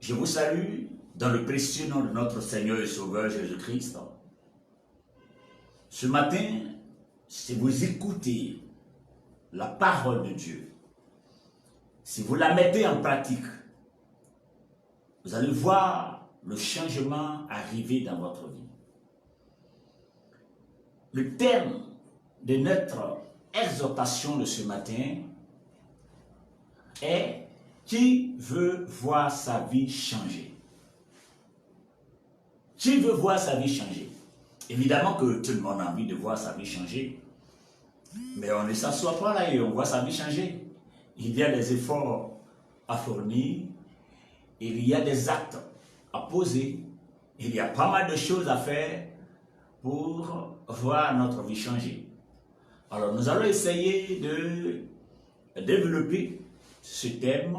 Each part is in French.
Je vous salue dans le précieux nom de notre Seigneur et Sauveur Jésus-Christ. Ce matin, si vous écoutez la parole de Dieu, si vous la mettez en pratique, vous allez voir le changement arriver dans votre vie. Le thème de notre exhortation de ce matin est « Qui veut voir sa vie changer ?» Qui veut voir sa vie changer? Évidemment que tout le monde a envie de voir sa vie changer, mais on ne s'assoit pas là et on voit sa vie changer. Il y a des efforts à fournir, il y a des actes à poser, il y a pas mal de choses à faire pour voir notre vie changer. Alors nous allons essayer de développer ce thème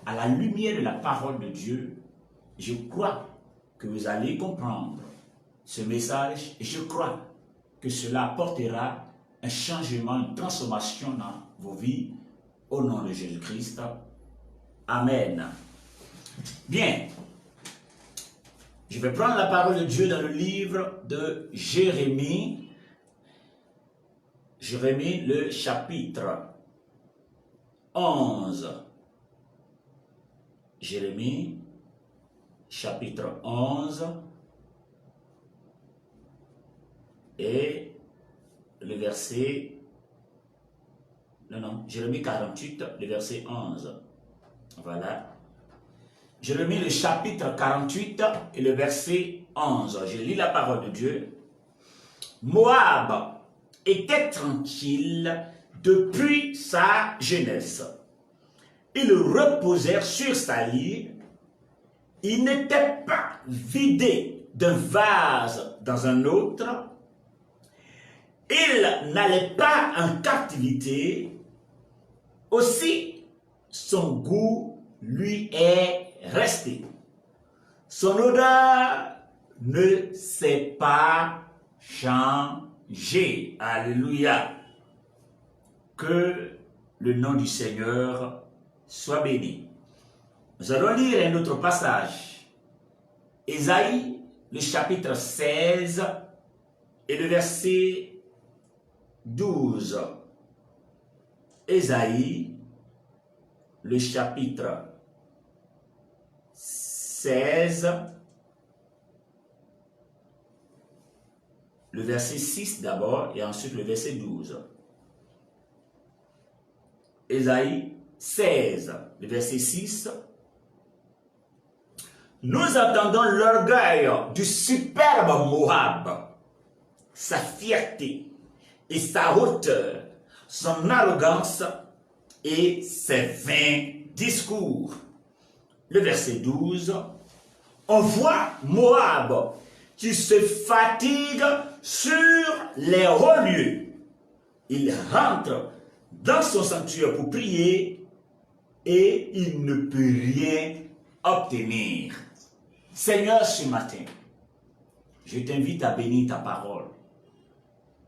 à la lumière de la parole de Dieu. Je crois que vous allez comprendre ce message et je crois que cela apportera un changement, une transformation dans vos vies au nom de Jésus-Christ. Amen. Bien, je vais prendre la parole de Dieu dans le livre de Jérémie. Jérémie, le chapitre 11. Jérémie, chapitre 11. Et le verset... Jérémie 48, le verset 11. Voilà. Jérémie, le chapitre 48 et le verset 11. Je lis la parole de Dieu. Moab était tranquille depuis sa jeunesse. Ils reposèrent sur sa île. Il n'était pas vidé d'un vase dans un autre. Il n'allait pas en captivité. Aussi, son goût lui est resté. Son odeur ne s'est pas changée. Alléluia. Que le nom du Seigneur soit béni. Nous allons lire un autre passage. Ésaïe, le chapitre 16 et le verset 12. Ésaïe, le chapitre 16, le verset 6 d'abord et ensuite le verset 12. Ésaïe 16, le verset 6. Nous entendons l'orgueil du superbe Moab, sa fierté et sa hauteur, son arrogance et ses vains discours. Le verset 12, on voit Moab qui se fatigue sur les hauts lieux. Il rentre dans son sanctuaire pour prier et il ne peut rien obtenir. Seigneur, ce matin, je t'invite à bénir ta parole.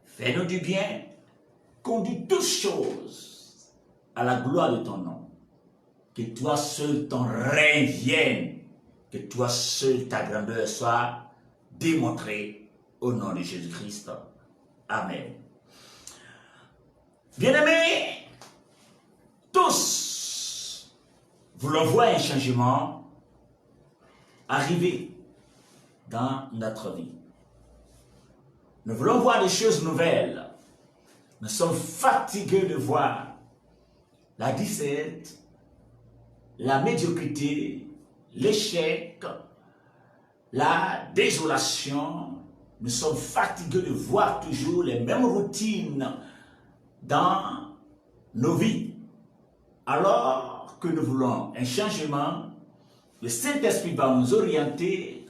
Fais-nous du bien, conduis toutes choses à la gloire de ton nom. Que toi seul ton règne vienne, que toi seul ta grandeur soit démontrée au nom de Jésus-Christ. Amen. Bien-aimés, tous voulons voir un changement arriver dans notre vie. Nous voulons voir des choses nouvelles. Nous sommes fatigués de voir la disette, la médiocrité, l'échec, la désolation. Nous sommes fatigués de voir toujours les mêmes routines dans nos vies. Alors que nous voulons un changement, le Saint-Esprit va nous orienter.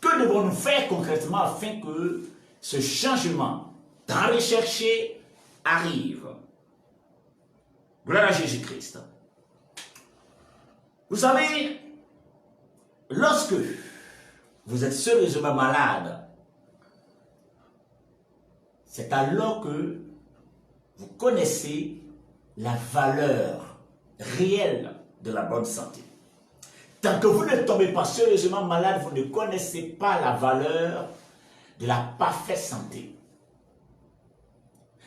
Que devons-nous faire concrètement afin que ce changement tant recherché arrive? Gloire à Jésus-Christ. Vous savez, lorsque vous êtes sérieusement malade, c'est alors que vous connaissez la valeur réelle de la bonne santé. Tant que vous ne tombez pas sérieusement malade, vous ne connaissez pas la valeur de la parfaite santé.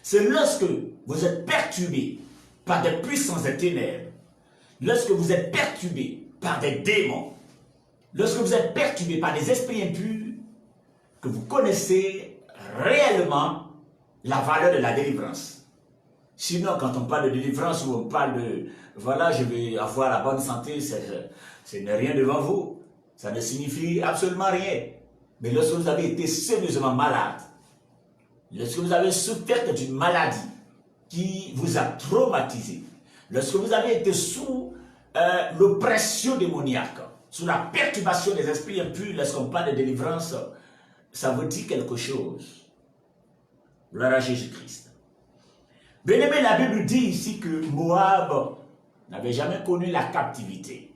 C'est lorsque vous êtes perturbé par des puissances des ténèbres, lorsque vous êtes perturbé par des démons, lorsque vous êtes perturbé par des esprits impurs, que vous connaissez réellement la valeur de la délivrance. Sinon, quand on parle de délivrance ou on parle de, voilà, je vais avoir la bonne santé, ce n'est rien devant vous. Ça ne signifie absolument rien. Mais lorsque vous avez été sérieusement malade, lorsque vous avez souffert d'une maladie qui vous a traumatisé, lorsque vous avez été sous l'oppression démoniaque, sous la perturbation des esprits impurs, lorsqu'on parle de délivrance, ça vous dit quelque chose. Gloire à Jésus-Christ. Bien-aimé, la Bible dit ici que Moab n'avait jamais connu la captivité.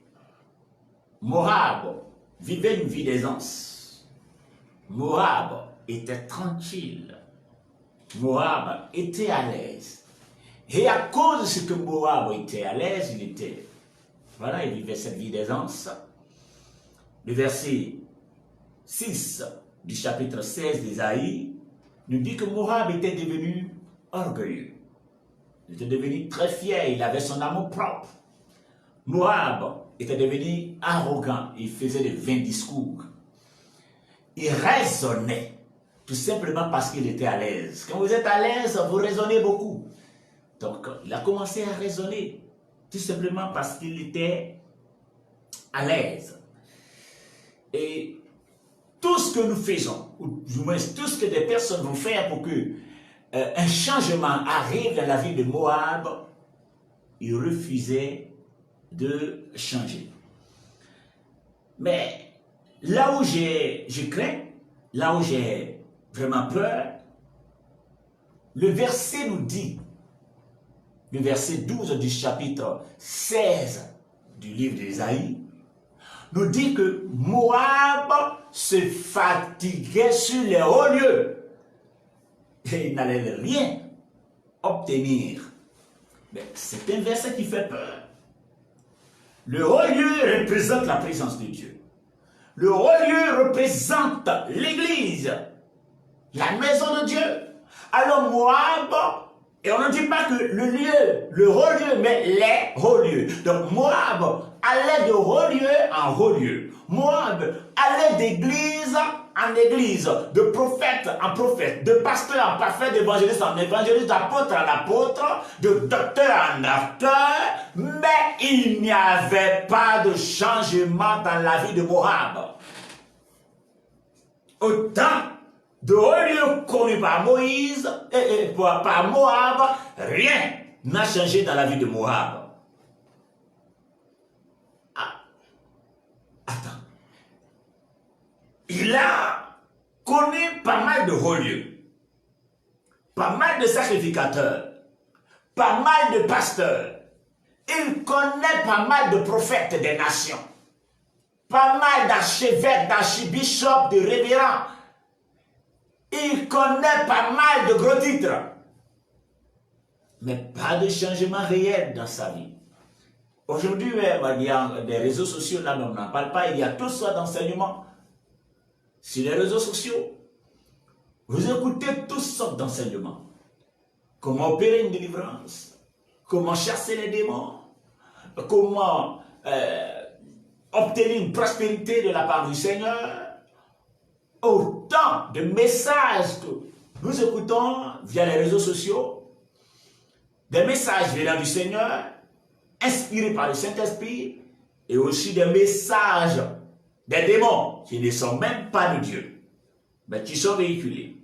Moab vivait une vie d'aisance. Moab était tranquille. Moab était à l'aise. Et à cause de ce que Moab était à l'aise, il vivait cette vie d'aisance. Le verset 6 du chapitre 16 d'Ésaïe nous dit que Moab était devenu orgueilleux. Il était devenu très fier, il avait son amour propre. Moab était devenu arrogant, il faisait de vains discours. Il raisonnait, tout simplement parce qu'il était à l'aise. Quand vous êtes à l'aise, vous raisonnez beaucoup. Donc, il a commencé à raisonner, tout simplement parce qu'il était à l'aise. Et tout ce que nous faisons, ou du moins tout ce que des personnes vont faire pour que un changement arrive dans la vie de Moab, il refusait de changer. Mais là où je crains, là où j'ai vraiment peur, le verset nous dit, le verset 12 du chapitre 16 du livre d'Ésaïe, nous dit que Moab se fatiguait sur les hauts lieux et il n'allait rien obtenir. Mais c'est un verset qui fait peur. Le haut lieu représente la présence de Dieu. Le haut lieu représente l'église, la maison de Dieu. Alors Moab, et on ne dit pas que le lieu, le haut lieu, mais les hauts lieux. Donc Moab allait de haut lieu en haut lieu. Moab allait d'église en église, de prophète en prophète, de pasteur en pasteur, d'évangéliste en évangéliste, d'apôtre en apôtre, de docteur en docteur, mais il n'y avait pas de changement dans la vie de Moab. Autant de haut lieu connu par Moïse et par Moab, rien n'a changé dans la vie de Moab. Il a connu pas mal de hauts lieux, pas mal de sacrificateurs, pas mal de pasteurs. Il connaît pas mal de prophètes des nations, pas mal d'archevêques, d'archibishops, de révérends. Il connaît pas mal de gros titres, mais pas de changement réel dans sa vie. Aujourd'hui, il y a des réseaux sociaux, là, mais on n'en parle pas, il y a toutes sortes d'enseignements. Sur les réseaux sociaux, vous écoutez toutes sortes d'enseignements. Comment opérer une délivrance, comment chasser les démons, comment obtenir une prospérité de la part du Seigneur. Autant de messages que nous écoutons via les réseaux sociaux, des messages venant du Seigneur, inspirés par le Saint-Esprit, et aussi des messages des démons qui ne sont même pas de Dieu, mais qui sont véhiculés.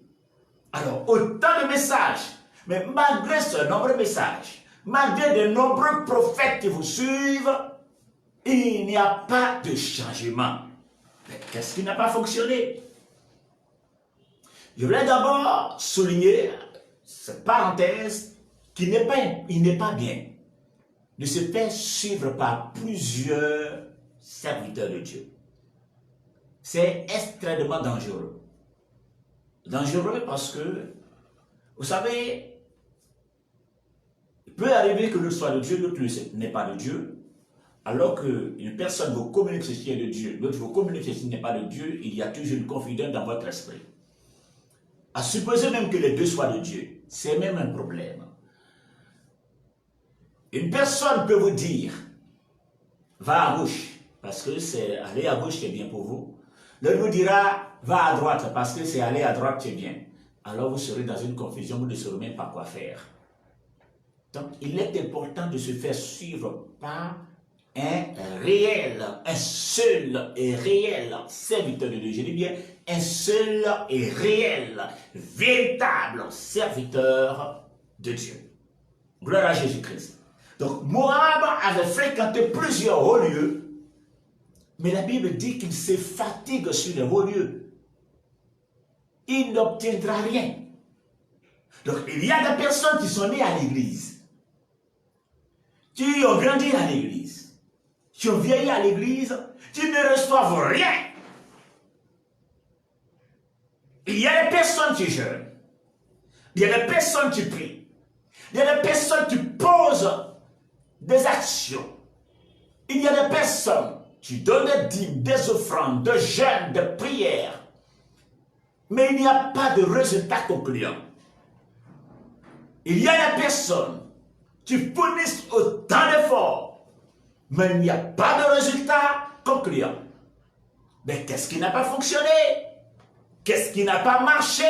Alors, autant de messages, mais malgré ce nombreux messages, malgré de nombreux prophètes qui vous suivent, il n'y a pas de changement. Mais qu'est-ce qui n'a pas fonctionné? Je voulais d'abord souligner cette parenthèse qu'il n'est pas bien de se faire suivre par plusieurs serviteurs de Dieu. C'est extrêmement dangereux. Dangereux parce que, vous savez, il peut arriver que l'autre soit de Dieu, l'autre n'est pas de Dieu. Alors qu'une personne vous communique ceci est de Dieu, l'autre vous communique ceci n'est pas de Dieu, il y a toujours une confusion dans votre esprit. À supposer même que les deux soient de Dieu, c'est même un problème. Une personne peut vous dire, va à gauche, parce que c'est aller à gauche qui est bien pour vous. L'autre vous dira, va à droite, parce que c'est aller à droite qui est bien. Alors vous serez dans une confusion, vous ne saurez même pas quoi faire. Donc il est important de se faire suivre par un réel, un seul et réel serviteur de Dieu. Je dis bien, un seul et réel, véritable serviteur de Dieu. Gloire à Jésus-Christ. Donc Moab avait fréquenté plusieurs hauts lieux, mais la Bible dit qu'il se fatigue sur les hauts lieux. Il n'obtiendra rien. Donc il y a des personnes qui sont nées à l'église, qui ont grandi à l'église, qui ont vieilli à l'église, qui ne reçoivent rien. Il y a des personnes qui jeûnent, il y a des personnes qui prient, il y a des personnes qui posent des actions. Il y a des personnes qui donnent des dîmes, des offrandes, des jeûnes, des prières. Mais il n'y a pas de résultat concluant. Il y a des personnes qui fournissent autant d'efforts, mais il n'y a pas de résultat concluant. Mais qu'est-ce qui n'a pas fonctionné? Qu'est-ce qui n'a pas marché?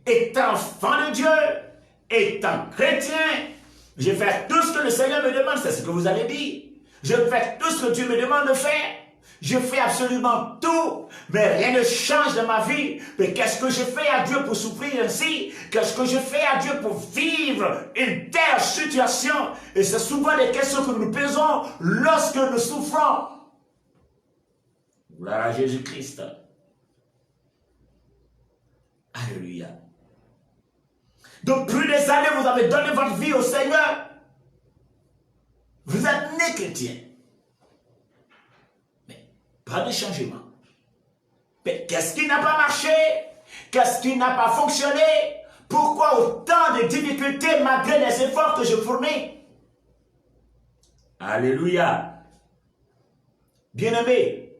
Étant enfant de Dieu, étant chrétien, je fais tout ce que le Seigneur me demande, c'est ce que vous avez dit. Je fais tout ce que Dieu me demande de faire. Je fais absolument tout, mais rien ne change dans ma vie. Mais qu'est-ce que je fais à Dieu pour souffrir ainsi? Qu'est-ce que je fais à Dieu pour vivre une telle situation? Et c'est souvent des questions que nous posons lorsque nous souffrons. Gloire à Jésus-Christ. Alléluia. Donc, plus des années, vous avez donné votre vie au Seigneur. Vous êtes né chrétien. Mais pas de changement. Mais qu'est-ce qui n'a pas marché? Qu'est-ce qui n'a pas fonctionné? Pourquoi autant de difficultés malgré les efforts que je fournis? Alléluia. Bien-aimé,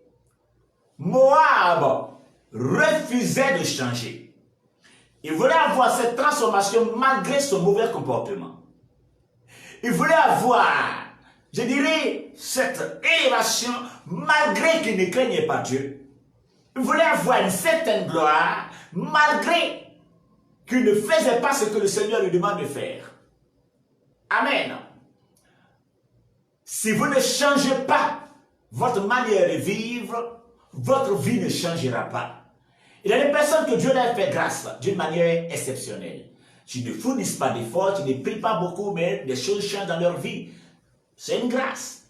Moab refusait de changer. Il voulait avoir cette transformation malgré son mauvais comportement. Il voulait avoir, je dirais, cette élévation malgré qu'il ne craignait pas Dieu. Il voulait avoir une certaine gloire malgré qu'il ne faisait pas ce que le Seigneur lui demande de faire. Amen. Si vous ne changez pas votre manière de vivre, votre vie ne changera pas. Il y a des personnes que Dieu leur fait grâce d'une manière exceptionnelle. Qui ne fournissent pas d'efforts, qui ne prient pas beaucoup, mais des choses changent dans leur vie. C'est une grâce.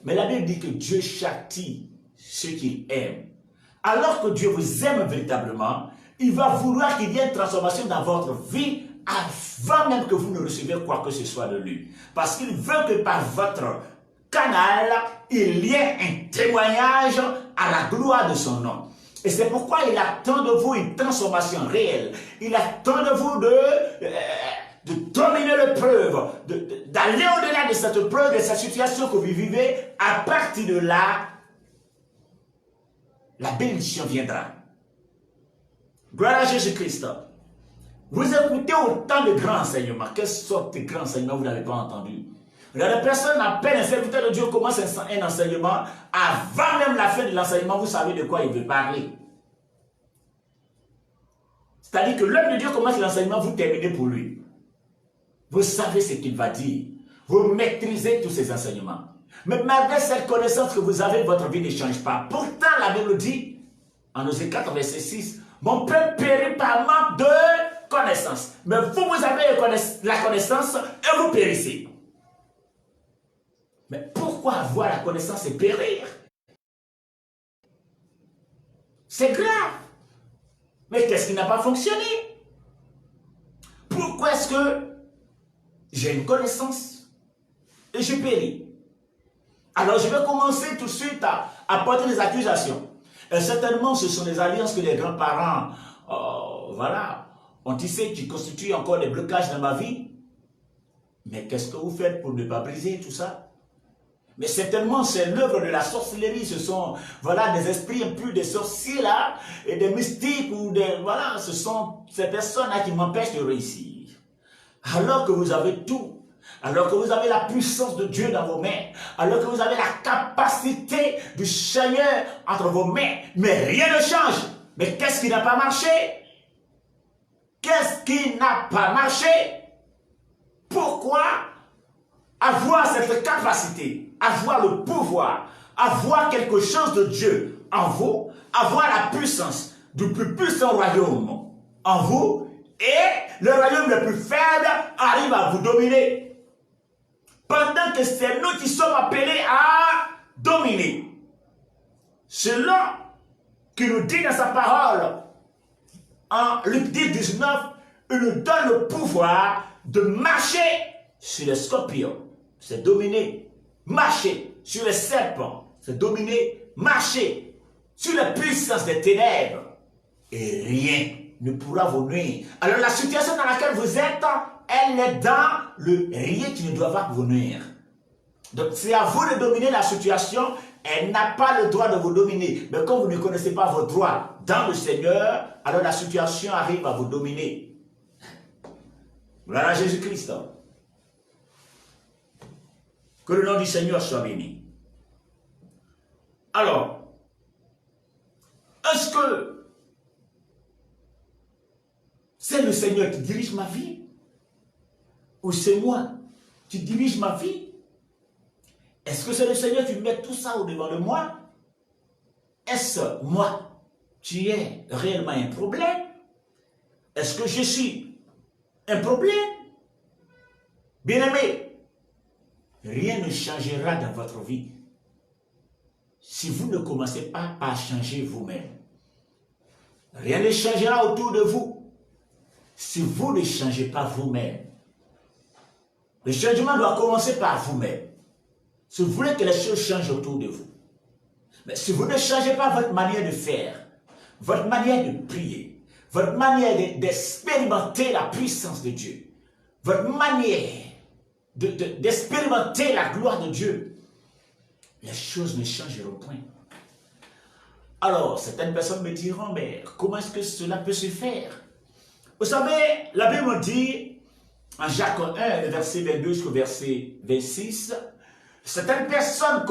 Mais la Bible dit que Dieu châtie ceux qu'il aime. Alors que Dieu vous aime véritablement, il va vouloir qu'il y ait une transformation dans votre vie avant même que vous ne receviez quoi que ce soit de lui. Parce qu'il veut que par votre canal, il y ait un témoignage à la gloire de son nom. Et c'est pourquoi il attend de vous une transformation réelle. Il attend de vous de dominer l'épreuve, d'aller au-delà de cette épreuve, de cette situation que vous vivez. À partir de là, la bénédiction viendra. Gloire à Jésus-Christ. Vous écoutez autant de grands enseignements. Quelle sorte de grands enseignements vous n'avez pas entendu? Il y a des personnes, à peine un serviteur de Dieu commence un enseignement, avant même la fin de l'enseignement, vous savez de quoi il veut parler. C'est-à-dire que l'homme de Dieu commence l'enseignement, vous terminez pour lui. Vous savez ce qu'il va dire. Vous maîtrisez tous ces enseignements. Mais malgré cette connaissance que vous avez, votre vie ne change pas. Pourtant, la Bible dit, en Osée 4, verset 6, mon peuple périt par manque de connaissance. Mais vous, vous avez la connaissance et vous périssez. Mais pourquoi avoir la connaissance et périr? C'est grave. Mais qu'est-ce qui n'a pas fonctionné? Pourquoi est-ce que j'ai une connaissance et je péris? Alors je vais commencer tout de suite à porter des accusations. Et certainement, ce sont des alliances que les grands-parents ont tissées qui constituent encore des blocages dans ma vie. Mais qu'est-ce que vous faites pour ne pas briser tout ça? Mais certainement, c'est l'œuvre de la sorcellerie. Ce sont, voilà, des esprits impurs, des sorciers là, et des mystiques, ou des, voilà, ce sont ces personnes-là qui m'empêchent de réussir. Alors que vous avez tout, alors que vous avez la puissance de Dieu dans vos mains, alors que vous avez la capacité du Seigneur entre vos mains, mais rien ne change. Mais qu'est-ce qui n'a pas marché? Qu'est-ce qui n'a pas marché? Pourquoi avoir cette capacité, avoir le pouvoir, avoir quelque chose de Dieu en vous, avoir la puissance du plus puissant royaume en vous, et le royaume le plus faible arrive à vous dominer? Pendant que c'est nous qui sommes appelés à dominer. Selon qu'il nous dit dans sa parole, en Luc 10, 19, il nous donne le pouvoir de marcher sur les scorpions, c'est dominer, marcher sur les serpents, c'est dominer, marcher sur les puissances des ténèbres, et rien ne pourra vous nuire. Alors la situation dans laquelle vous êtes, elle est dans le rien qui ne doit pas vous nuire. Donc c'est à vous de dominer la situation. Elle n'a pas le droit de vous dominer. Mais comme vous ne connaissez pas vos droits dans le Seigneur, alors la situation arrive à vous dominer. Gloire à Jésus-Christ. Que le nom du Seigneur soit béni. Alors, est-ce que c'est le Seigneur qui dirige ma vie? Ou c'est moi qui dirige ma vie? Est-ce que c'est le Seigneur qui met tout ça au-devant de moi? Est-ce moi qui ai réellement un problème? Est-ce que je suis un problème? Bien-aimé, rien ne changera dans votre vie si vous ne commencez pas par changer vous-même. Rien ne changera autour de vous si vous ne changez pas vous-même. Le changement doit commencer par vous-même. Si vous voulez que les choses changent autour de vous. Mais si vous ne changez pas votre manière de faire, votre manière de prier, votre manière d'expérimenter la puissance de Dieu, votre manière d'expérimenter la gloire de Dieu, les choses ne changeront point. Alors, certaines personnes me diront, mais comment est-ce que cela peut se faire? Vous savez, la Bible dit, en Jacques 1, verset 22 jusqu'au verset 26, certaines personnes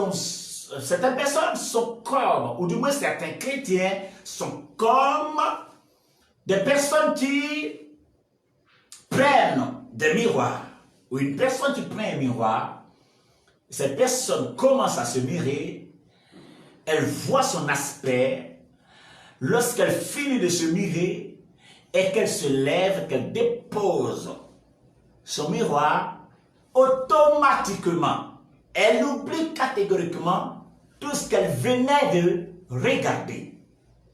sont comme, ou du moins certains chrétiens sont comme des personnes qui prennent des miroirs, ou une personne qui prend un miroir, cette personne commence à se mirer, elle voit son aspect, lorsqu'elle finit de se mirer et qu'elle se lève, qu'elle dépose son miroir, automatiquement, elle oublie catégoriquement tout ce qu'elle venait de regarder.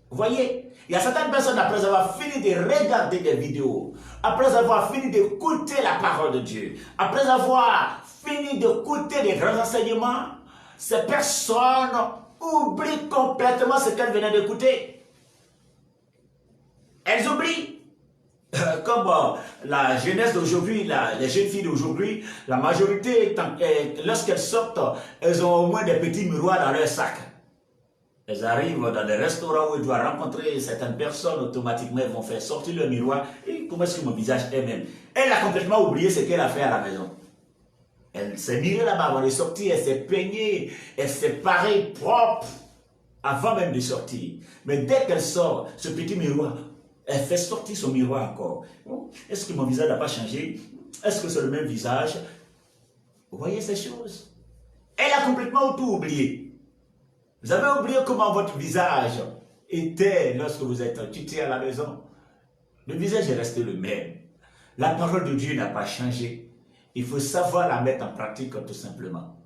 Vous voyez, il y a certaines personnes, après avoir fini de regarder des vidéos, après avoir fini d'écouter la parole de Dieu, après avoir fini d'écouter des grands enseignements, ces personnes oublient complètement ce qu'elles venaient d'écouter. Elles oublient. Comme la jeunesse d'aujourd'hui, les jeunes filles d'aujourd'hui, la majorité, lorsqu'elles sortent, elles ont au moins des petits miroirs dans leur sac. Elles arrivent dans des restaurants où elles doivent rencontrer certaines personnes, automatiquement elles vont faire sortir le miroir. Et comment est-ce que mon visage est même? Elle a complètement oublié ce qu'elle a fait à la maison. Elle s'est mirée là-bas avant de sortir, elle s'est peignée, elle s'est parée propre avant même de sortir. Mais dès qu'elle sort, ce petit miroir, elle fait sortir son miroir encore. Est-ce que mon visage n'a pas changé? Est-ce que c'est le même visage? Vous voyez ces choses? Elle a complètement tout oublié. Vous avez oublié comment votre visage était lorsque vous êtes quitté à la maison. Le visage est resté le même. La parole de Dieu n'a pas changé. Il faut savoir la mettre en pratique tout simplement.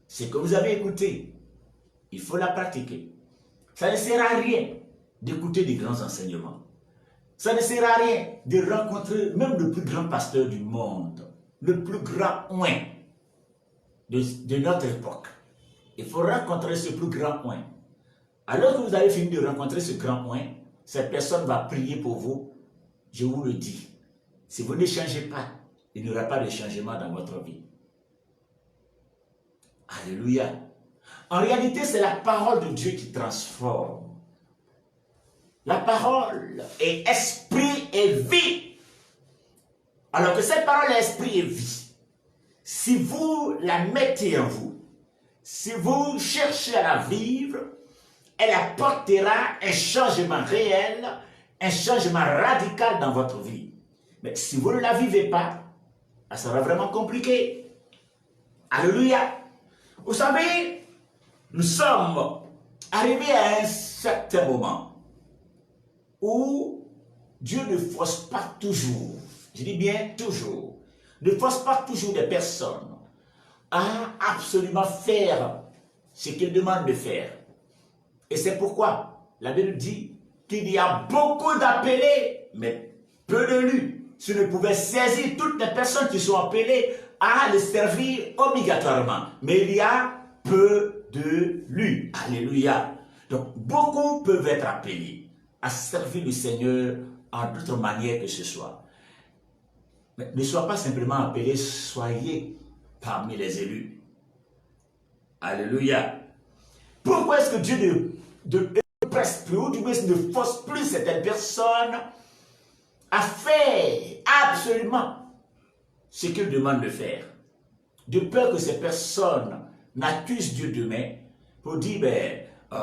Ce que vous avez écouté, il faut la pratiquer. Ça ne sert à rien d'écouter des grands enseignements. Ça ne sert à rien de rencontrer même le plus grand pasteur du monde, le plus grand oint de notre époque. Il faut rencontrer ce plus grand oint. Alors que vous avez fini de rencontrer ce grand oint, cette personne va prier pour vous. Je vous le dis, si vous ne changez pas, il n'y aura pas de changement dans votre vie. Alléluia. En réalité, c'est la parole de Dieu qui transforme. La parole est esprit et vie. Alors que cette parole est esprit et vie. Si vous la mettez en vous, si vous cherchez à la vivre, elle apportera un changement réel, un changement radical dans votre vie. Mais si vous ne la vivez pas, ça sera vraiment compliqué. Alléluia. Vous savez, nous sommes arrivés à un certain moment où Dieu ne force pas toujours, je dis bien toujours, ne force pas toujours des personnes à absolument faire ce qu'il demande de faire. Et c'est pourquoi la Bible dit qu'il y a beaucoup d'appelés, mais peu d'élus. Si on ne pouvait saisir toutes les personnes qui sont appelées à le servir obligatoirement. Mais il y a peu d'élus. Alléluia. Donc, beaucoup peuvent être appelés à servir le Seigneur en d'autres manières que ce soit. Mais ne sois pas simplement appelé, soyez parmi les élus. Alléluia. Pourquoi est-ce que Dieu ne presse plus ou du moins ne force plus certaines personnes à faire absolument ce qu'il demande de faire? De peur que ces personnes n'accusent Dieu demain pour dire,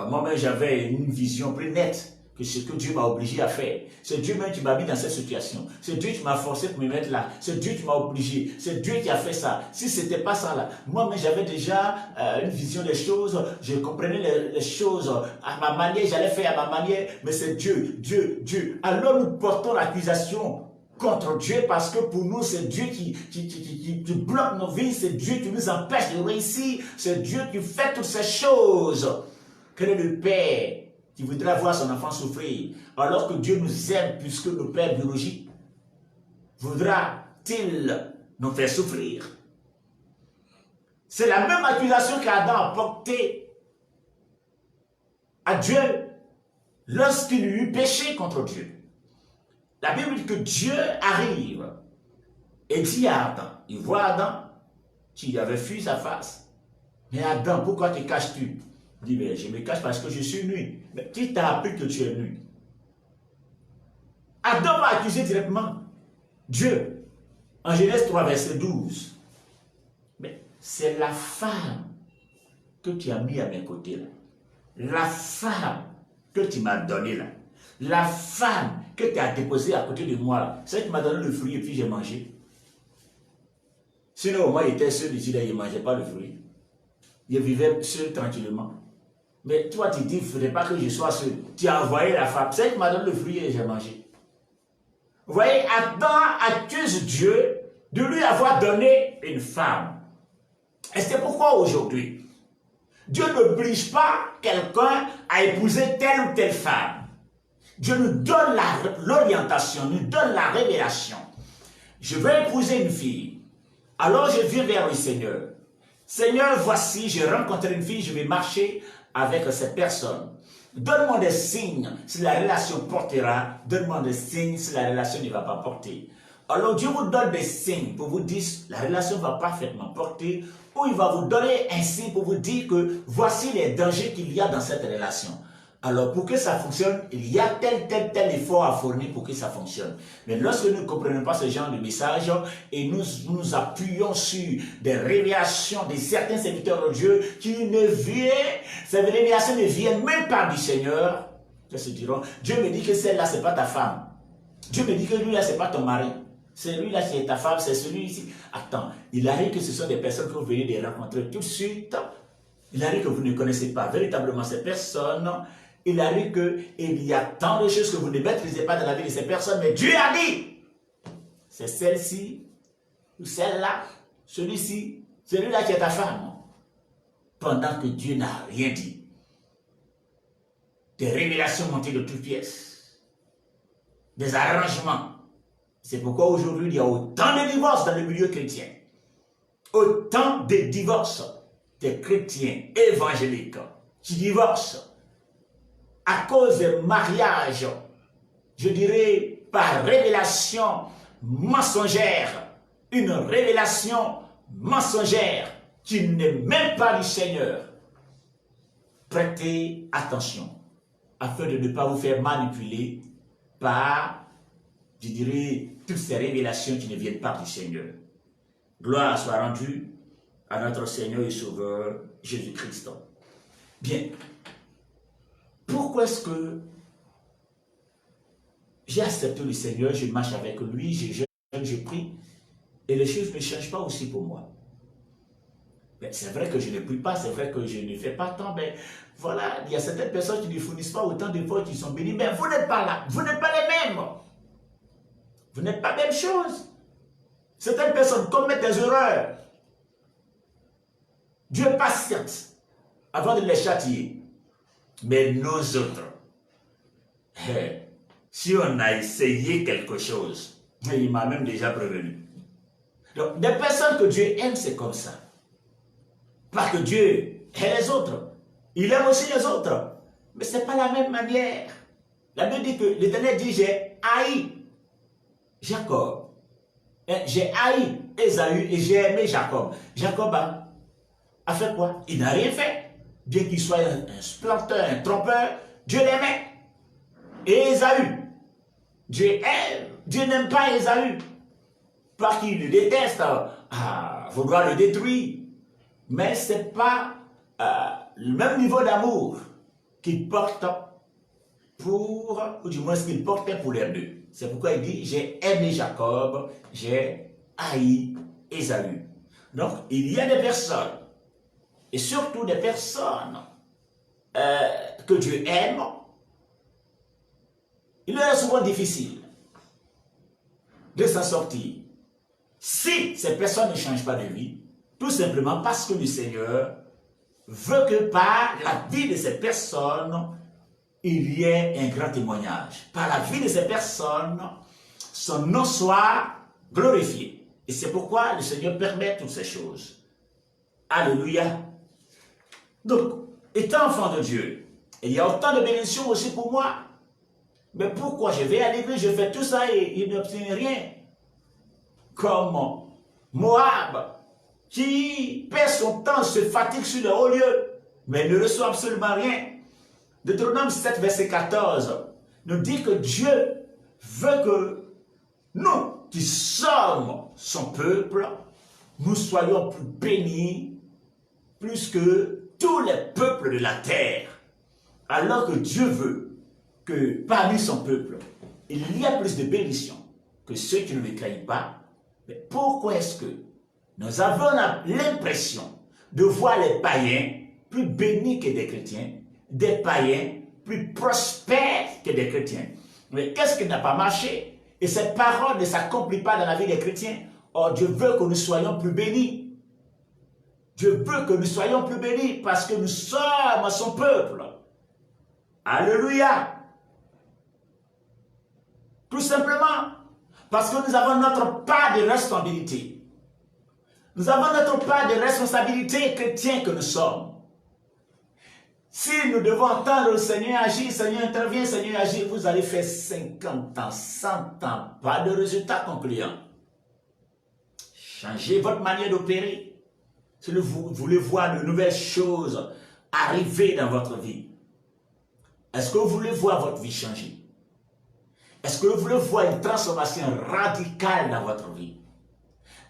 moi-même j'avais une vision plus nette que ce que Dieu m'a obligé à faire. C'est Dieu même qui m'a mis dans cette situation. C'est Dieu qui m'a forcé pour me mettre là. C'est Dieu qui m'a obligé. C'est Dieu qui a fait ça. Si ce n'était pas ça là, moi-même j'avais déjà une vision des choses. Je comprenais les choses à ma manière. J'allais faire à ma manière. Mais c'est Dieu, Dieu, Dieu. Alors nous portons l'accusation contre Dieu parce que pour nous c'est Dieu qui bloque nos vies. C'est Dieu qui nous empêche de réussir. C'est Dieu qui fait toutes ces choses. Quel est le Père qui voudrait voir son enfant souffrir, alors que Dieu nous aime puisque nos pères biologiques, voudra-t-il nous faire souffrir? C'est la même accusation qu'Adam a portée à Dieu lorsqu'il eut péché contre Dieu. La Bible dit que Dieu arrive et dit à Adam, il voit Adam qui avait fui sa face. Mais Adam, pourquoi te caches-tu? Il dit, mais je me cache parce que je suis nu. Mais qui t'a appris que tu es nu? Adam va accuser directement Dieu. En Genèse 3, verset 12. Mais c'est la femme que tu as mis à mes côtés là. La femme que tu m'as donnée là. La femme que tu as déposée à côté de moi là. C'est elle qui m'a donné le fruit et puis j'ai mangé. Sinon, moi, il était seul ici là, il ne mangeait pas le fruit. Il vivait seul tranquillement. Mais toi, tu dis, il ne faudrait pas que je sois seul. Tu as envoyé la femme. C'est elle qui m'a donné le fruit et j'ai mangé. Vous voyez, Adam accuse Dieu de lui avoir donné une femme. Et c'est pourquoi aujourd'hui, Dieu n'oblige pas quelqu'un à épouser telle ou telle femme. Dieu nous donne l'orientation, nous donne la révélation. Je veux épouser une fille. Alors je viens vers le Seigneur. Seigneur, voici, j'ai rencontré une fille, je vais marcher avec cette personne. Donne-moi des signes si la relation portera. Donne-moi des signes si la relation ne va pas porter. Alors Dieu vous donne des signes pour vous dire la relation va parfaitement porter, ou il va vous donner un signe pour vous dire que voici les dangers qu'il y a dans cette relation. Alors pour que ça fonctionne, il y a tel effort à fournir pour que ça fonctionne. Mais lorsque nous ne comprenons pas ce genre de message et nous appuyons sur des révélations de certains serviteurs de Dieu qui ne viennent, ces révélations ne viennent même pas du Seigneur, ils se diront, Dieu me dit que celle-là, ce n'est pas ta femme. Dieu me dit que lui-là, ce n'est pas ton mari. C'est lui-là qui est ta femme, c'est celui-ci. Attends, il arrive que ce sont des personnes que vous venez de rencontrer tout de suite. Il arrive que vous ne connaissez pas véritablement ces personnes. Il arrive qu'il y a tant de choses que vous ne maîtrisez pas dans la vie de ces personnes, mais Dieu a dit, c'est celle-ci, ou celle-là, celui-ci, celui-là qui est ta femme. Pendant que Dieu n'a rien dit. Des révélations montées de toutes pièces. Des arrangements. C'est pourquoi aujourd'hui il y a autant de divorces dans le milieu chrétien. Autant de divorces des chrétiens évangéliques qui divorcent à cause des mariages, je dirais par révélation mensongère, une révélation mensongère qui n'est même pas du Seigneur, prêtez attention afin de ne pas vous faire manipuler par, je dirais, toutes ces révélations qui ne viennent pas du Seigneur. Gloire soit rendue à notre Seigneur et Sauveur Jésus-Christ. Bien, pourquoi est-ce que j'ai accepté le Seigneur, je marche avec lui, je jeûne, je prie, et les choses ne changent pas aussi pour moi? C'est vrai que je ne prie pas, c'est vrai que je ne fais pas tant, mais voilà, il y a certaines personnes qui ne fournissent pas autant d'efforts qui sont bénies, mais vous n'êtes pas là, vous n'êtes pas les mêmes. Vous n'êtes pas la même chose. Certaines personnes commettent des erreurs. Dieu patiente avant de les châtier. Mais nous autres, si on a essayé quelque chose, il m'a même déjà prévenu. Donc, des personnes que Dieu aime, c'est comme ça. Pas que Dieu aime les autres. Il aime aussi les autres. Mais ce n'est pas la même manière. La Bible dit que l'Éternel dit, j'ai haï Jacob. J'ai haï Ésaü et j'ai aimé Jacob. Jacob a fait quoi? Il n'a rien fait. Bien qu'il soit un planteur, un trompeur, Dieu l'aimait. Et Ésaü, Dieu n'aime pas Ésaü. Pas qu'il le déteste, vouloir le détruire. Mais ce n'est pas le même niveau d'amour qu'il porte pour, ou du moins ce qu'il portait pour les deux. C'est pourquoi il dit, j'ai aimé Jacob, j'ai haï Ésaü. Donc, il y a des personnes, et surtout des personnes que Dieu aime, il leur est souvent difficile de s'en sortir. Si ces personnes ne changent pas de vie, tout simplement parce que le Seigneur veut que par la vie de ces personnes, il y ait un grand témoignage. Par la vie de ces personnes, son nom soit glorifié. Et c'est pourquoi le Seigneur permet toutes ces choses. Alléluia. Donc, étant enfant de Dieu, il y a autant de bénédictions aussi pour moi. Mais pourquoi je vais à l'église, je fais tout ça et il n'obtient rien? Comme Moab, qui perd son temps, se fatigue sur le haut lieu, mais ne reçoit absolument rien. Deutéronome 7, verset 14, nous dit que Dieu veut que nous, qui sommes son peuple, nous soyons plus bénis, plus que tous les peuples de la terre. Alors que Dieu veut que parmi son peuple, il y a plus de bénédictions que ceux qui ne le craignent pas. Mais pourquoi est-ce que nous avons l'impression de voir les païens plus bénis que des chrétiens, des païens plus prospères que des chrétiens? Mais qu'est-ce qui n'a pas marché? Et cette parole ne s'accomplit pas dans la vie des chrétiens. Or, Dieu veut que nous soyons plus bénis. Dieu veut que nous soyons plus bénis parce que nous sommes son peuple. Alléluia. Tout simplement parce que nous avons notre part de responsabilité. Nous avons notre part de responsabilité chrétien que nous sommes. Si nous devons entendre le Seigneur agir, Seigneur intervient, Seigneur agir, vous allez faire 50 ans, 100 ans, pas de résultat concluant. Changez votre manière d'opérer. Si vous voulez voir de nouvelles choses arriver dans votre vie, est-ce que vous voulez voir votre vie changer? Est-ce que vous voulez voir une transformation radicale dans votre vie?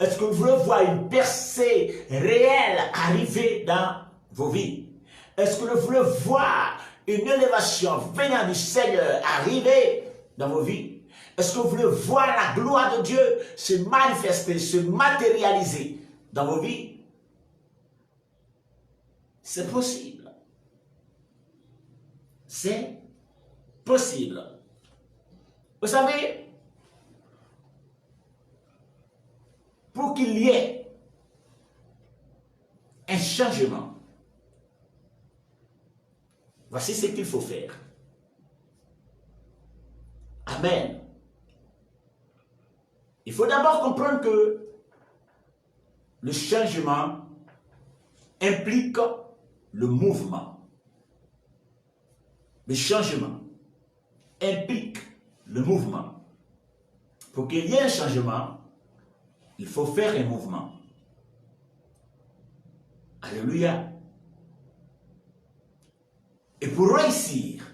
Est-ce que vous voulez voir une percée réelle arriver dans vos vies? Est-ce que vous voulez voir une élévation venant du Seigneur arriver dans vos vies? Est-ce que vous voulez voir la gloire de Dieu se manifester, se matérialiser dans vos vies? C'est possible. C'est possible. Vous savez, pour qu'il y ait un changement, voici ce qu'il faut faire. Amen. Il faut d'abord comprendre que le changement implique le mouvement. Le changement implique le mouvement. Pour qu'il y ait un changement, il faut faire un mouvement. Alléluia. Et pour réussir,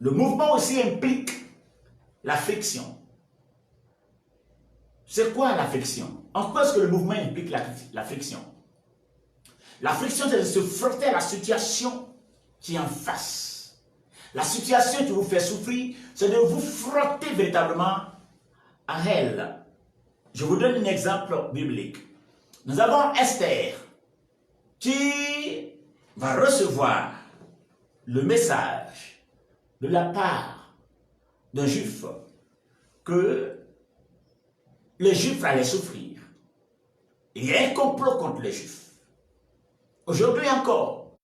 le mouvement aussi implique la friction. C'est quoi la friction? En quoi est-ce que le mouvement implique la friction? La friction, c'est de se frotter à la situation qui est en face. La situation qui vous fait souffrir, c'est de vous frotter véritablement à elle. Je vous donne un exemple biblique. Nous avons Esther qui va recevoir le message de la part d'un juif que les juifs allaient souffrir. Il y a un complot contre les juifs. Aujourd'hui encore,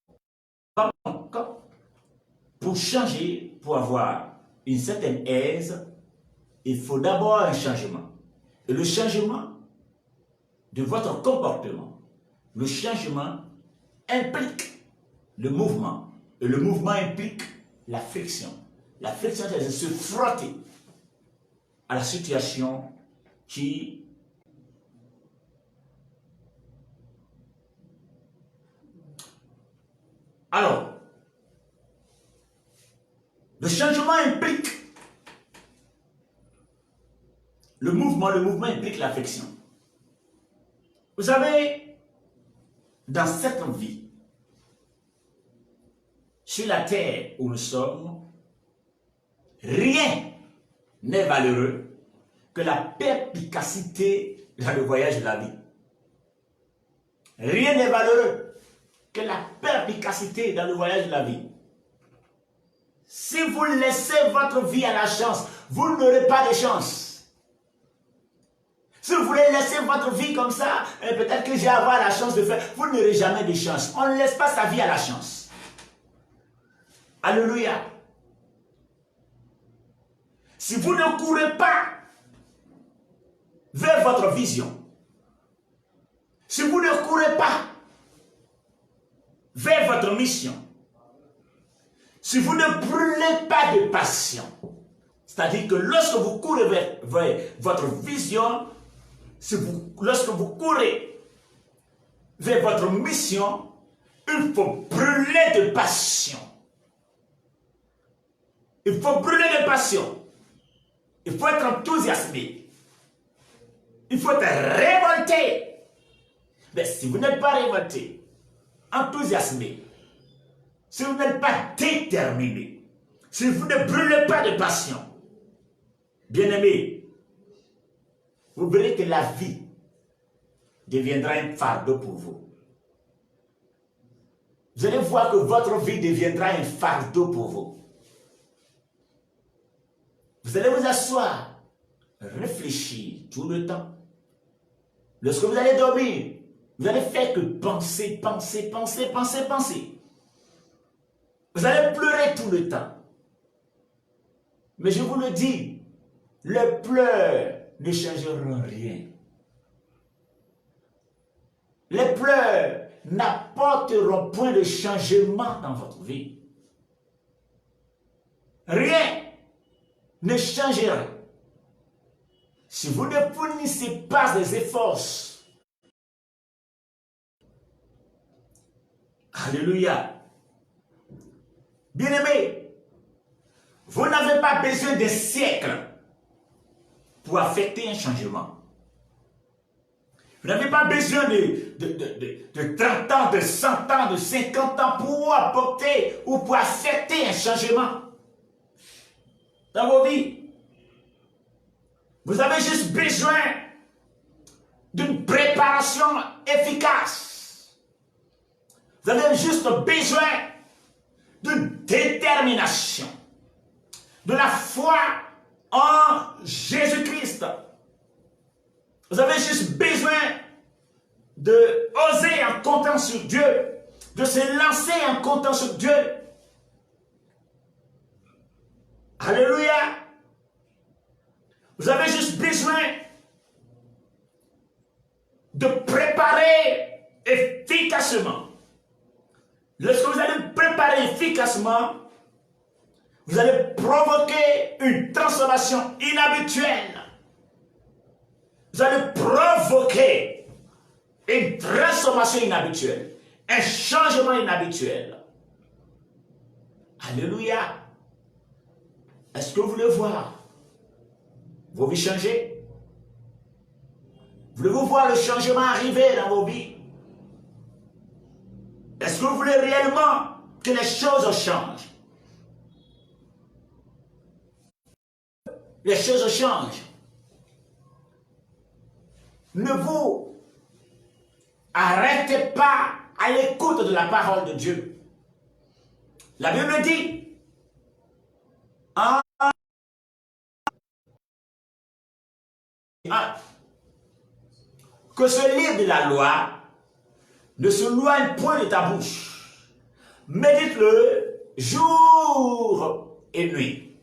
pour changer, pour avoir une certaine aise, il faut d'abord un changement. Et le changement de votre comportement, le changement implique le mouvement. Et le mouvement implique la friction. La friction, c'est de se frotter à la situation qui alors, le changement implique le mouvement implique l'affection. Vous savez, dans cette vie, sur la terre où nous sommes, rien n'est valeureux que la perspicacité dans le voyage de la vie. Rien n'est valeureux que la perspicacité dans le voyage de la vie. Si vous laissez votre vie à la chance, vous n'aurez pas de chance. Si vous voulez laisser votre vie comme ça, peut-être que j'ai avoir la chance de faire, vous n'aurez jamais de chance. On ne laisse pas sa vie à la chance. Alléluia. Si vous ne courez pas vers votre vision, si vous ne courez pas vers votre mission, si vous ne brûlez pas de passion, c'est-à-dire que lorsque vous courez vers votre vision, lorsque vous courez vers votre mission, il faut brûler de passion. Il faut brûler de passion. Il faut être enthousiasmé. Il faut être révolté. Mais si vous n'êtes pas révolté, enthousiasmé, si vous n'êtes pas déterminé, si vous ne brûlez pas de passion, bien-aimé, vous verrez que la vie deviendra un fardeau pour vous. Vous allez voir que votre vie deviendra un fardeau pour vous. Vous allez vous asseoir, réfléchir tout le temps. Lorsque vous allez dormir, vous allez faire que penser, penser, penser, penser, penser. Vous allez pleurer tout le temps. Mais je vous le dis, les pleurs ne changeront rien. Les pleurs n'apporteront point de changement dans votre vie. Rien ne changera si vous ne fournissez pas des efforts. Alléluia. Bien-aimés, vous n'avez pas besoin de siècles pour affecter un changement. Vous n'avez pas besoin de 30 ans, de 100 ans, de 50 ans pour apporter ou pour affecter un changement dans vos vies. Vous avez juste besoin d'une préparation efficace. Vous avez juste besoin d'une détermination, de la foi en Jésus-Christ. Vous avez juste besoin de oser en comptant sur Dieu, de se lancer en comptant sur Dieu. Alléluia. Vous avez juste besoin de préparer efficacement. Lorsque vous allez préparer efficacement, vous allez provoquer une transformation inhabituelle. Vous allez provoquer une transformation inhabituelle, un changement inhabituel. Alléluia. Est-ce que vous voulez voir vos vies changer? Voulez-vous voir le changement arriver dans vos vies? Est-ce que vous voulez réellement que les choses changent? Les choses changent. Ne vous arrêtez pas à l'écoute de la parole de Dieu. La Bible dit, que ce livre de la loi ne se loigne point de ta bouche. Médite-le jour et nuit,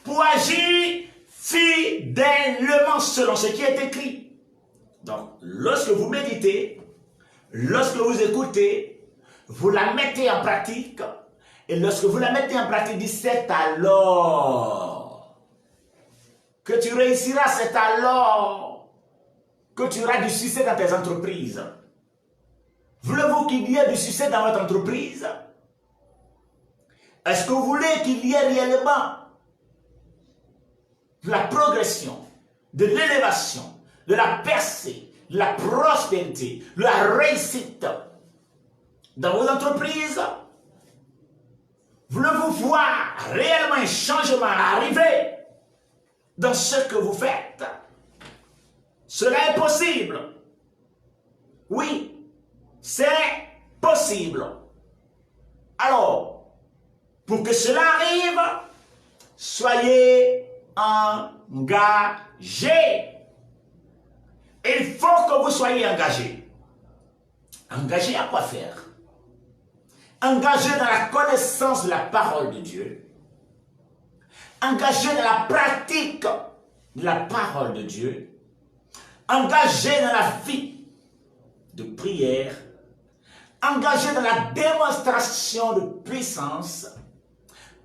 pour agir fidèlement selon ce qui est écrit. Donc, lorsque vous méditez, lorsque vous écoutez, vous la mettez en pratique, et lorsque vous la mettez en pratique, c'est alors que tu réussiras, c'est alors que tu auras du succès dans tes entreprises. Voulez-vous qu'il y ait du succès dans votre entreprise? Est-ce que vous voulez qu'il y ait réellement de la progression, de l'élévation, de la percée, de la prospérité, de la réussite dans vos entreprises? Voulez-vous voir réellement un changement arriver dans ce que vous faites? Cela est possible. Oui, c'est possible. Alors, pour que cela arrive, soyez engagés. Il faut que vous soyez engagés. Engagés à quoi faire? Engagés dans la connaissance de la parole de Dieu. Engagés dans la pratique de la parole de Dieu. Engagés dans la vie de prière. Engagés dans la démonstration de puissance.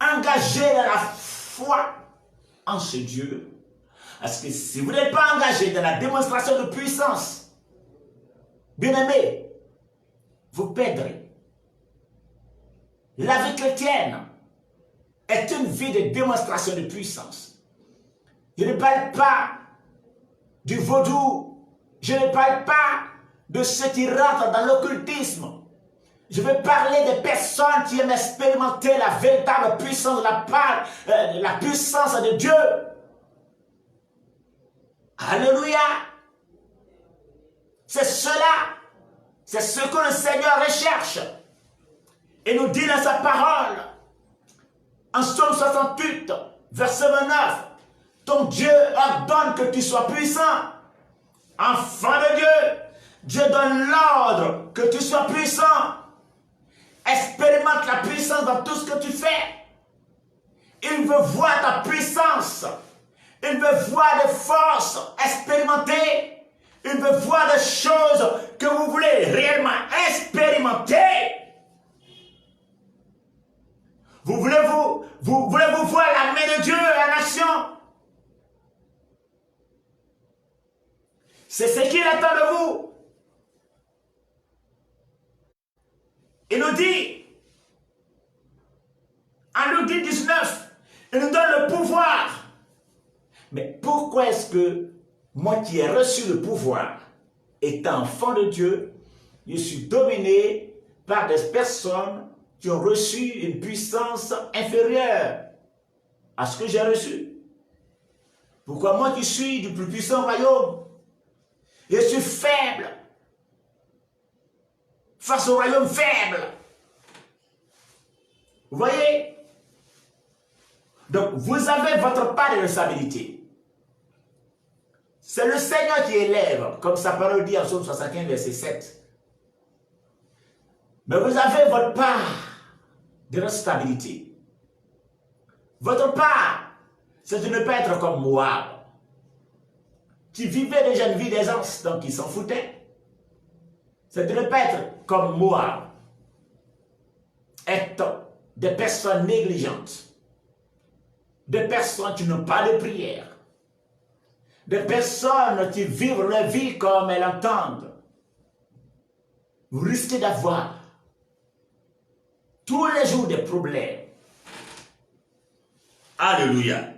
Engagés dans la foi en ce Dieu. Parce que si vous n'êtes pas engagé dans la démonstration de puissance, bien aimé, vous perdrez. La vie chrétienne est une vie de démonstration de puissance. Je ne parle pas du vaudou. Je ne parle pas de ceux qui rentrent dans l'occultisme. Je veux parler des personnes qui aiment expérimenter la véritable puissance de la puissance de Dieu. Alléluia. C'est cela. C'est ce que le Seigneur recherche. Et nous dit dans sa parole, en Psaume 68, verset 29, ton Dieu ordonne que tu sois puissant. Enfant de Dieu, Dieu donne l'ordre que tu sois puissant. Expérimente la puissance dans tout ce que tu fais. Il veut voir ta puissance. Il veut voir des forces expérimentées. Il veut voir des choses que vous voulez réellement expérimenter. Vous voulez voir la main de Dieu en action? C'est ce qu'il attend de vous. Il nous dit, en Luc 19, il nous donne le pouvoir. Mais pourquoi est-ce que moi qui ai reçu le pouvoir, étant enfant de Dieu, je suis dominé par des personnes qui ont reçu une puissance inférieure à ce que j'ai reçu? Pourquoi moi qui suis du plus puissant royaume, je suis faible face au royaume faible? Vous voyez? Donc, vous avez votre part de responsabilité. C'est le Seigneur qui élève, comme sa parole dit en Psaume 75, verset 7. Mais vous avez votre part de responsabilité. Votre part, c'est de ne pas être comme Moab, qui vivait déjà une vie d'aisance, donc il s'en foutait. C'est de ne pas être comme Moab, être des personnes négligentes, des personnes qui n'ont pas de prière, des personnes qui vivent leur vie comme elles l'entendent. vous risquez d'avoir tous les jours des problèmes. Alléluia.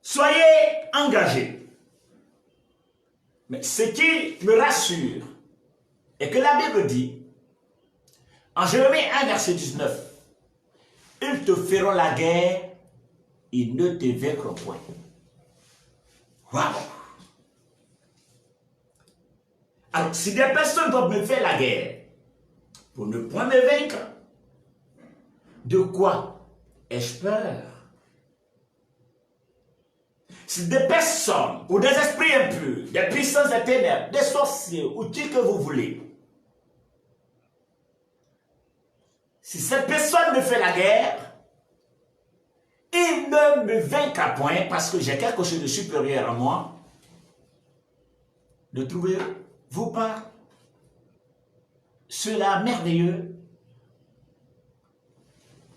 Soyez engagés. Mais ce qui me rassure est que la Bible dit, en Jérémie 1, verset 19, ils te feront la guerre, ils ne te vaincront point. Waouh! Alors, si des personnes doivent me faire la guerre pour ne point me vaincre, de quoi ai-je peur? Si des personnes ou des esprits impurs, des puissances des ténèbres, des sorciers ou qui que vous voulez, si cette personne me fait la guerre, il ne me vaincra point parce que j'ai quelque chose de supérieur à moi, ne trouvez-vous pas cela merveilleux?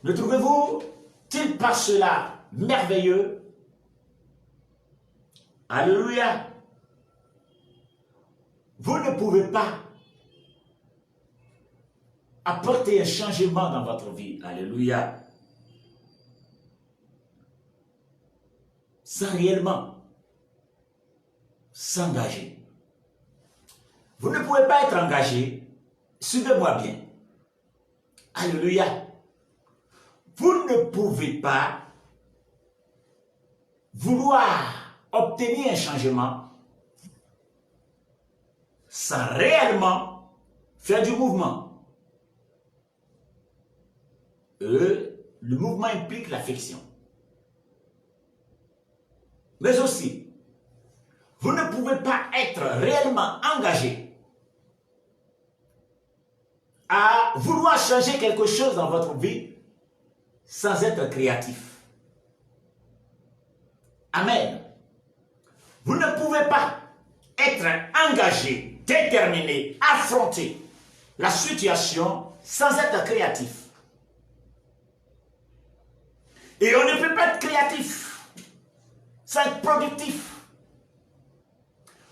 Ne trouvez-vous-t-il pas cela merveilleux? Alléluia. Vous ne pouvez pas apporter un changement dans votre vie. Alléluia. Sans réellement s'engager. Vous ne pouvez pas être engagé. Suivez-moi bien. Alléluia. Vous ne pouvez pas vouloir obtenir un changement sans réellement faire du mouvement. Le mouvement implique l'affection. Mais aussi, vous ne pouvez pas être réellement engagé à vouloir changer quelque chose dans votre vie sans être créatif. Amen. Vous ne pouvez pas être engagé, déterminé, affronter la situation sans être créatif. Et on ne peut pas être créatif sans être productif.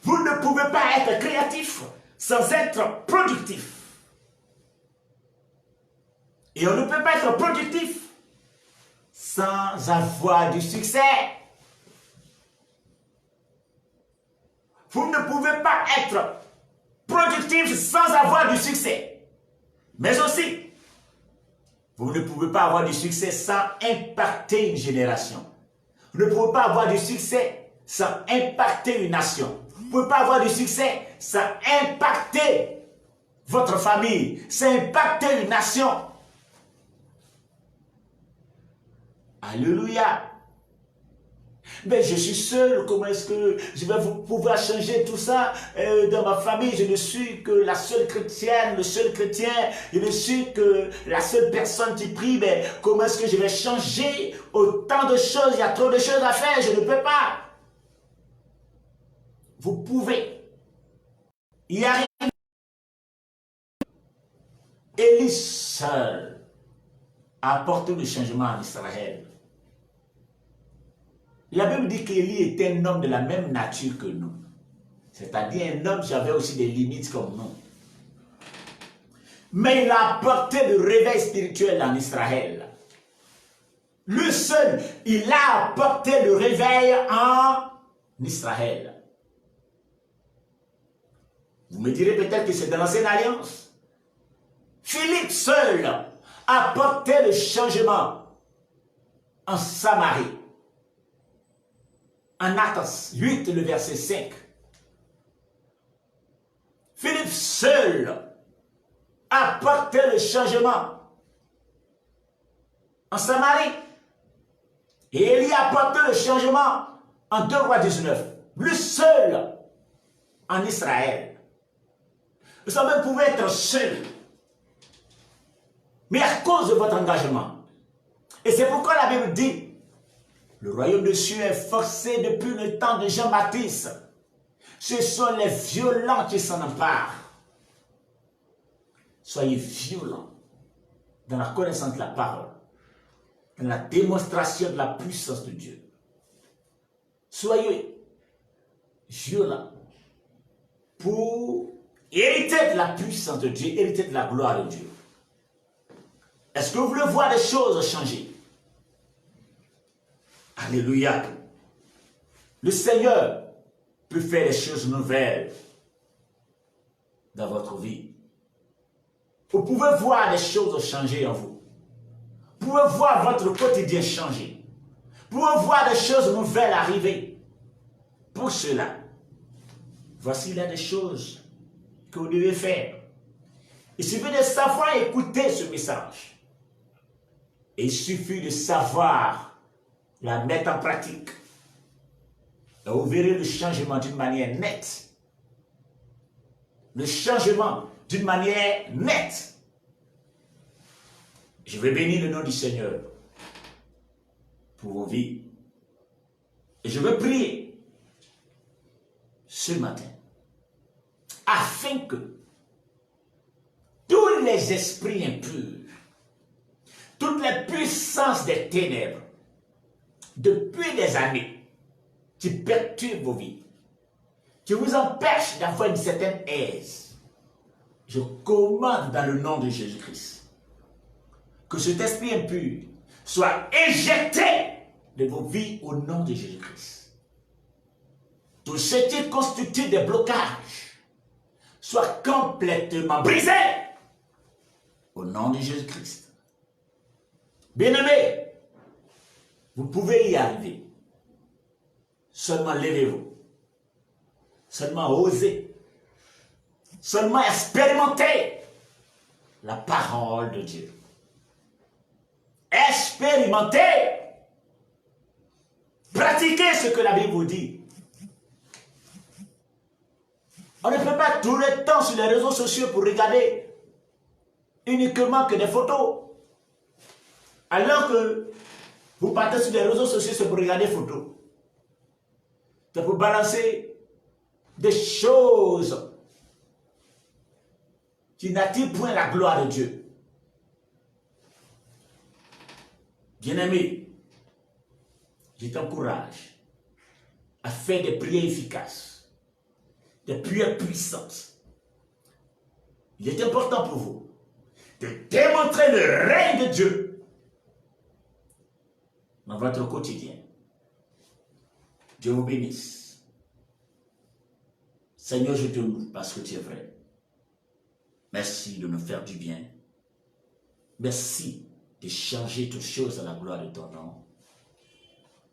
Vous ne pouvez pas être créatif sans être productif. Et on ne peut pas être productif sans avoir du succès. Vous ne pouvez pas être productif sans avoir du succès. Mais aussi, vous ne pouvez pas avoir du succès sans impacter une génération. Vous ne pouvez pas avoir du succès sans impacter une nation. Vous ne pouvez pas avoir du succès sans impacter votre famille, sans impacter une nation. Alléluia. Mais je suis seul, comment est-ce que je vais pouvoir changer tout ça dans ma famille? Je ne suis que la seule chrétienne, le seul chrétien, je ne suis que la seule personne qui prie, mais comment est-ce que je vais changer autant de choses? Il y a trop de choses à faire, je ne peux pas. Vous pouvez y arriver. Élie seul a apporté le changement en Israël. La Bible dit qu'Élie était un homme de la même nature que nous. C'est-à-dire un homme qui avait aussi des limites comme nous. Mais il a apporté le réveil spirituel en Israël. Lui seul, il a apporté le réveil en Israël. Vous me direz peut-être que c'est dans l'ancienne alliance. Philippe seul a apporté le changement en Samarie. En Actes 8, le verset 5. Philippe seul a apporté le changement en Samarie. Et Élie a apporté le changement en 2 Rois 19. Lui seul en Israël. Vous savez, vous pouvez être seul. Mais à cause de votre engagement. Et c'est pourquoi la Bible dit, le royaume de Dieu est forcé depuis le temps de Jean-Baptiste. Ce sont les violents qui s'en emparent. Soyez violents dans la connaissance de la parole, dans la démonstration de la puissance de Dieu. Soyez violents pour Héritez de la puissance de Dieu, héritez de la gloire de Dieu. Est-ce que vous voulez voir les choses changer? Alléluia. Le Seigneur peut faire des choses nouvelles dans votre vie. Vous pouvez voir les choses changer en vous. Vous pouvez voir votre quotidien changer. Vous pouvez voir des choses nouvelles arriver. Pour cela, voici là des choses que vous devez faire. Il suffit de savoir écouter ce message. Et il suffit de savoir la mettre en pratique. Et vous verrez le changement d'une manière nette. Le changement d'une manière nette. Je vais bénir le nom du Seigneur pour vos vies. Et je veux prier ce matin afin que tous les esprits impurs, toutes les puissances des ténèbres, depuis des années, qui perturbent vos vies, qui vous empêchent d'avoir une certaine aise, je commande dans le nom de Jésus-Christ que cet esprit impur soit éjecté de vos vies au nom de Jésus-Christ. Tout ce qui constitue des blocages soit complètement brisé au nom de Jésus-Christ. Bien-aimés, vous pouvez y arriver. Seulement levez-vous. Seulement osez. Seulement expérimentez la parole de Dieu. Expérimentez. Pratiquez ce que la Bible vous dit. On ne peut pas tout le temps sur les réseaux sociaux pour regarder uniquement que des photos. Alors que vous partez sur les réseaux sociaux, c'est pour regarder des photos. C'est pour balancer des choses qui n'attirent point la gloire de Dieu. Bien-aimé, je t'encourage à faire des prières efficaces, des prières puissantes. Il est important pour vous de démontrer le règne de Dieu dans votre quotidien. Dieu vous bénisse. Seigneur, je te loue parce que tu es vrai. Merci de nous faire du bien. Merci de changer toutes choses à la gloire de ton nom.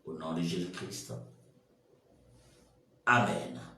Au nom de Jésus-Christ. Amen.